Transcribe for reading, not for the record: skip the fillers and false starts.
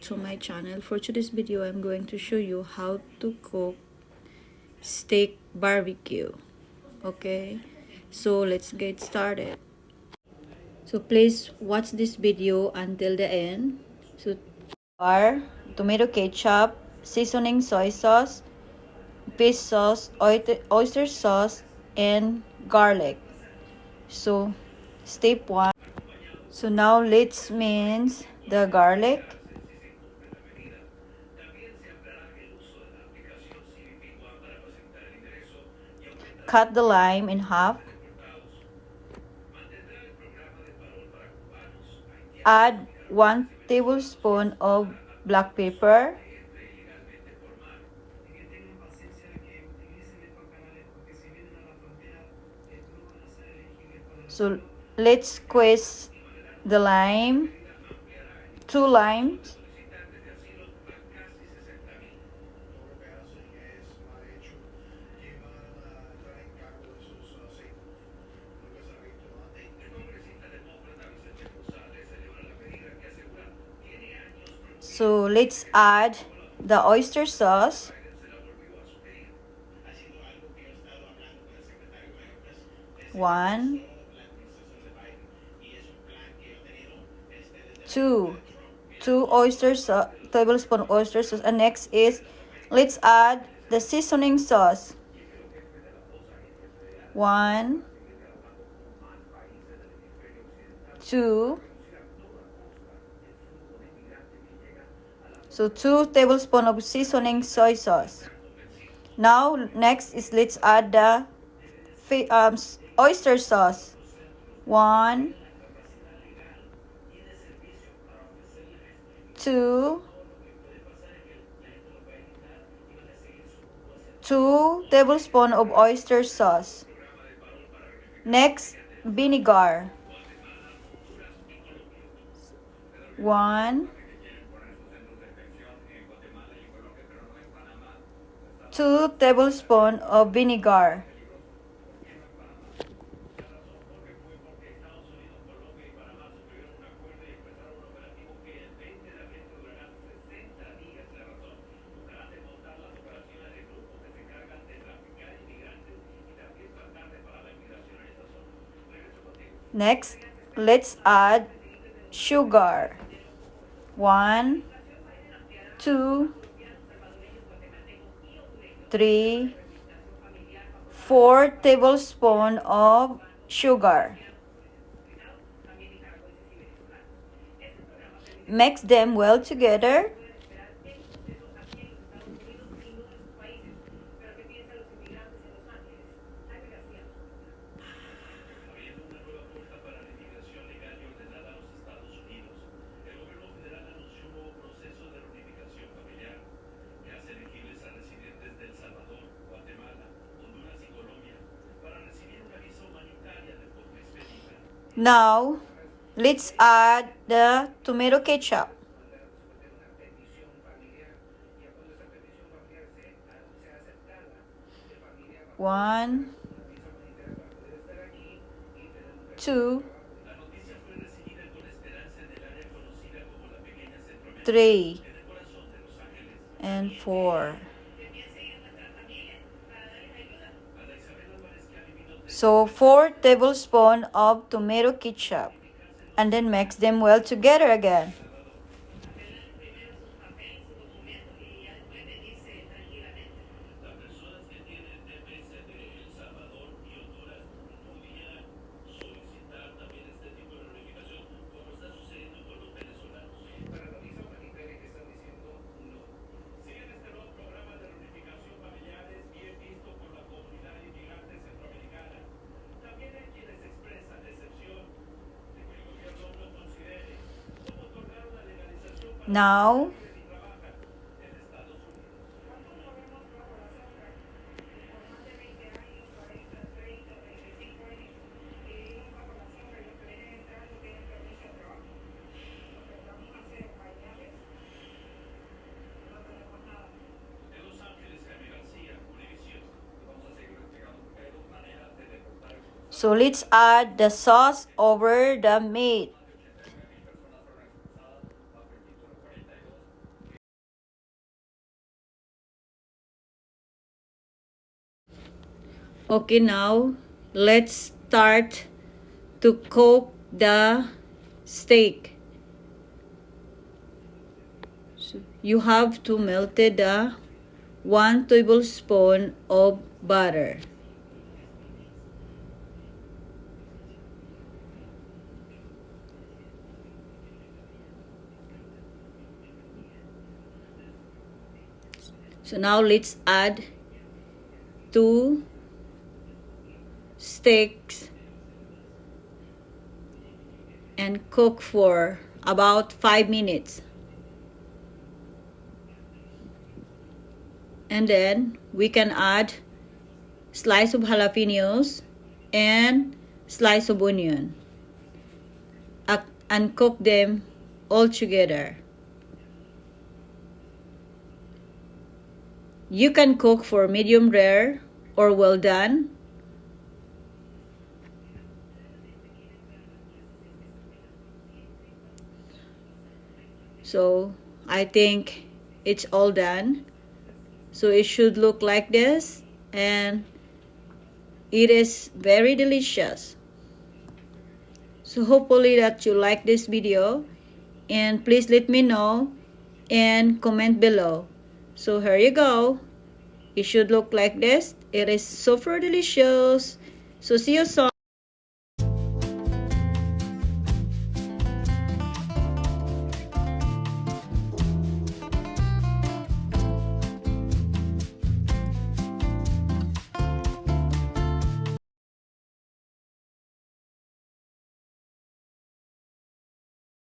to my channel. For today's video, I'm going to show you how to cook steak barbecue. Okay, so let's get started. So please watch this video until the end. So are tomato ketchup, seasoning soy sauce, fish sauce, oyster sauce, and garlic. So step 1. So now let's mince the garlic. Cut the lime in half. Add 1 tablespoon of black pepper. So let's squeeze the lime, 2 limes. So let's add the oyster sauce. One, two tablespoon oyster sauce, and next is let's add the seasoning sauce. 1, 2. So 2 tablespoons of seasoning soy sauce. Now next is let's add the oyster sauce. 1, 2, 2 tablespoons of oyster sauce. Next, vinegar. 1, 2 tablespoons of vinegar. Next, let's add sugar. 1, 2, 3, 4 tablespoons of sugar. Mix them well together. Now, let's add the tomato ketchup. 1, 2, 3, and 4. So 4 tablespoons of tomato ketchup, and then mix them well together again. Now, so let's add the sauce over the meat. Okay, now let's start to cook the steak. So you have to melt the 1 tablespoon of butter. So now let's add 2 steaks and cook for about 5 minutes. And then we can add slice of jalapenos and slice of onion and cook them all together. You can cook for medium rare or well done. So I think it's all done. So it should look like this, and it is very delicious. So hopefully that you like this video, and please let me know and comment below. So here you go. It should look like this. It is super delicious. So see you soon.